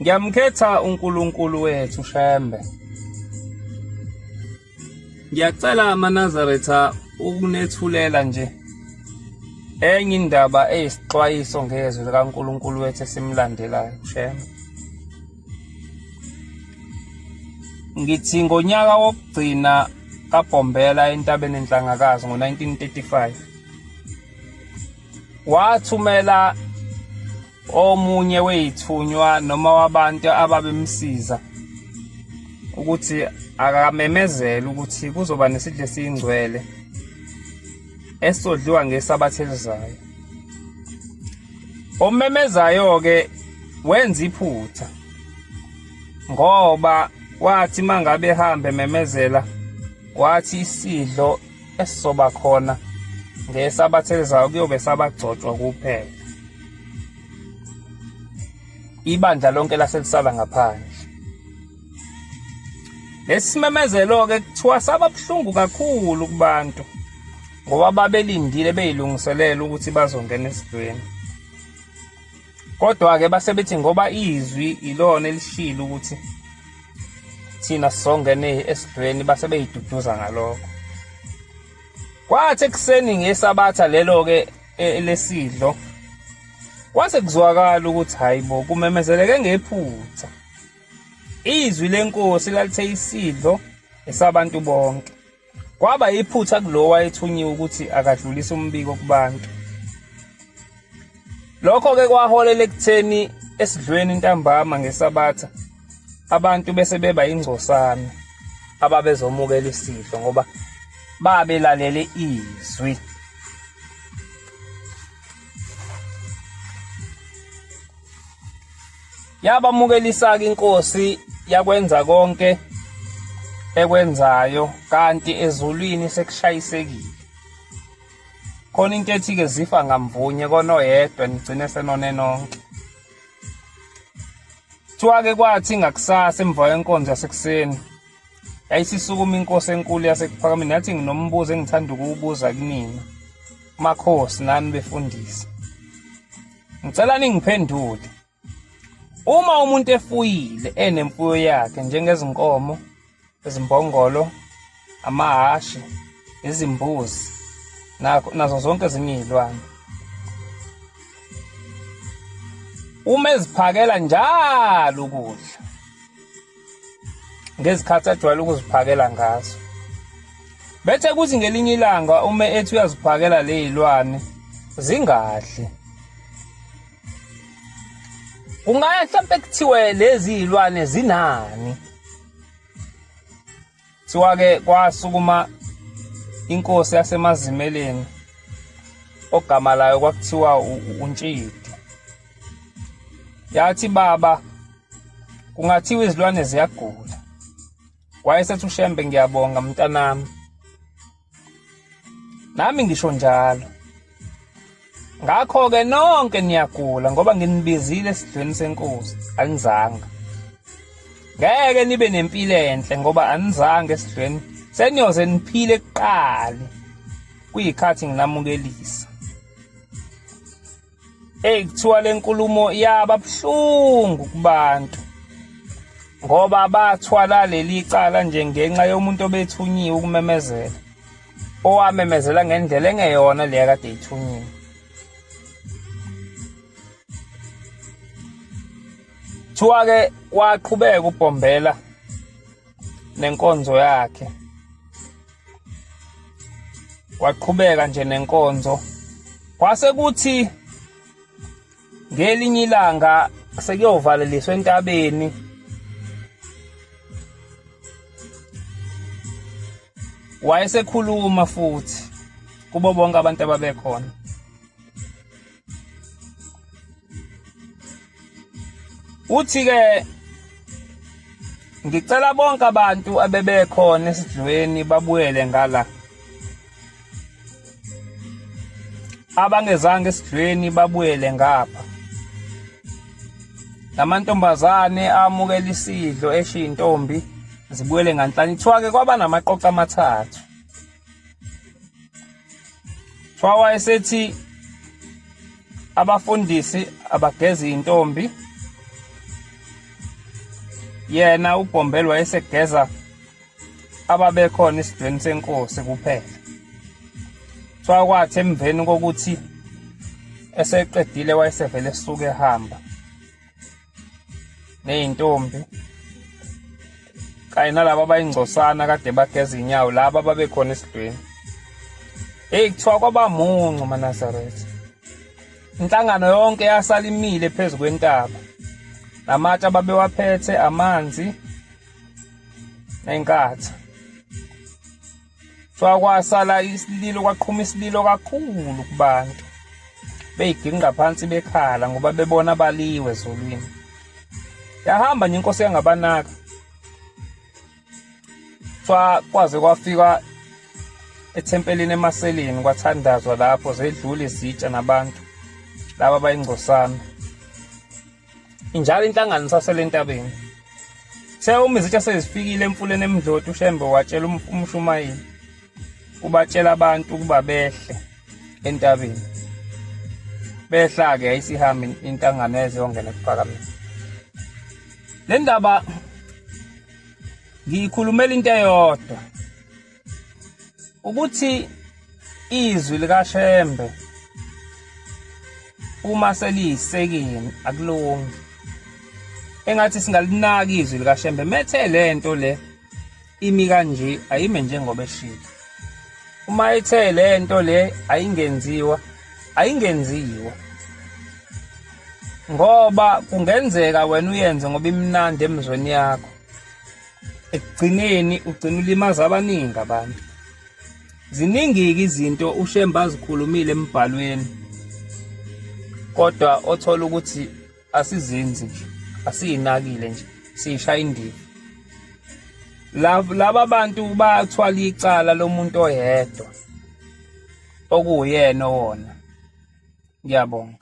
Ngiyamkhetha uNkulunkulu wethu Shembe. Ngiyacela amaNazaretha ukunethulela nje enye indaba eyisixwayiso ngezwi likaNkulunkulu wethu esimlandelayo Shembe. Ngithi ngonyaka wokugcina kaBhombela entabeni eNhlangakazi ngo-1935 wathumela omunye weyithunywa noma wabantu ababemsiza ukuthi akamemezele ukuthi kuzoba nesidlo esiyingcwele esizodliwa ngesabatha elizayo. Omemezayo-ke wenza iphutha ngoba wathi mangabe ehambe ememezela wathi isidlo esizoba khona ngesabatha elizayo kuyobe sabagcotshwa kuphela, ibandla lonke laselisala ngaphandle. Lesimemezelo-ke kuthiwa saba buhlungu kakhulu kubantu ngoba babelindile beyilungiselela ukuthi bazongena esidlweni. Kodwa-ke basebethi ngoba izwi ilona elishilo ukuthi thina sizongene esidlweni base beyiduduza ngalokho. Kwathi ekuseni ngesabatha lelo-ke lesidlo kwase kuzwakala ukuthi hayibo kumemezeleke ngephutha. Izwi lenkosi lalithe isidlo esabantu bonke. Kwaba iphutha kulo wayethunyiwe ukuthi akadlulise umbiko kubantu. Lokho-ke kwaholela ekutheni esidlweni ntambama ngesabatha abantu bese beba ingcosana ababezomukela isidlo ngoba babelalele izwi. Yabamukelisa-ke inkosi yakwenza konke ekwenzayo kanti ezulwini sekushayisekile. Khona into ethi-ke zifa ngamvunye kona oyedwa nigcine senone nonke. Kuthiwa-ke kwathi ngakusasa emva kwenkonzo yasekuseni yayisisukuma inkosi enkulu yaseKuphakameni yathi nginombuzo engithanda ukuwubuza kunina makhosi nani befundisi. Ngicela ningiphendule. Uma umuntu efuyile enemfuyo yakhe njengezinkomo, izimbongolo, amahashi, izimbuzi nazo zonke ezinye izilwane, uma eziphakela njalo ukudla ngezikhathi ajwayele ukuziphakela ngazo, bethe kuthi ngelinye ilanga uma ethi uyaziphakela lezilwane zingadli, kungaya mhlawumbe kuthiwe lezi zilwane zinani. Kuthiwa-ke kwasukuma inkosi yasemazimeleni ogama layo kwakuthiwa uNtshidi. Yathi baba kungathiwa izilwane ziyagula. Wayesethi uShembe ngiyabonga mntanami. Nami ngisho njalo. Ngakho-ke nonke niyagula ngoba nginibizile esidlweni senkosi anizanga. Ngeke nibe nempilo enhle ngoba anizange esidlweni seniyoze niphile kuqala kuyikhathi nginamukelisa. Kuthiwa le nkulumo yaba buhlungu kubantu ngoba bathwala leli cala nje ngenxa yomuntu obethunyiwe ukumemezela, owamemezela ngendlela engeyona leya kade ithunyiwe. Kuthiwa-ke waqhubeka uBhombela nenkonzo yakhe. Waqhubeka nje nenkonzo. Kwase kuthi ngelinye ilanga sekuyovaleliswa entabeni. Wayesekhuluma futhi kubo bonke abantu ababekhona. Uthi-ke ngicela bonke abantu abebekhona esidlweni babuyele ngala. Abangezange esidlweni babuyele ngapha. Lamantombazane amukela isidlo eshiyintombi zibuyele nganhlanye. Kuthiwa-ke kwaba namaqoqo amathathu. Kuthiwa wayesethi abafundisi abageza intombi yena uBombela wayesegeza ababekhona esidweni senkosi kuphela. Kuthiwa kwathi emveni kokuthi eseqedile wayesevele esuke ehamba ney'ntombi kanye nalaba abayingcosana kade bageza inyawo laba ababekhona esidweni. Kuthiwa kwabamuncu maNazaretha. Inhlangano yonke yasala imile phezu kwentaba. Namatshe ababewaphethe amanzi nenkatha. Kuthiwa kwasala isililo, kwaqhuma isililo kakhulu kubantu. Beyiginqa phansi bekhala ngoba bebona baliwe ezulwini. Yahamba nje inkosi yangabanaka. Kuthiwa kwaze kwafika ethempelini eMaseleni kwathandazwa lapho zedlula izitsha nabantu laba abayingcosana. Injalo inhlangano sasele entabeni. Uma izitsha sezifikile emfuleni eMdloti uShembe watshela uMshumayeli ubatshela abantu ukuba behle entabeni. Behla-ke yayisihambe intangano yayizongena ekuphakameni. Le ndaba ngiyikhulumela into eyodwa ukuthi izwi likaShembe uma seliyisekeni akulungi. Engathi singalinaki izwi likaShembe methe lento le imi kanje ayime njengoba eshilo. Uma ethe lento le ayingenziwa ayingenziwa. Ngoba kungenzeka wena uyenze ngoba imnandi emzweni yakho. Ekugcineni ugcina ulimaza abaningi abantu. Ziningi-ke izinto uShembe azikhulumile embhalweni. Kodwa othola ukuthi asizenzi nje, asiyinakile nje, siyishaya indiva. Laba bantu bathwala icala lomuntu oyedwa okuyena wona. Ngiyabonga.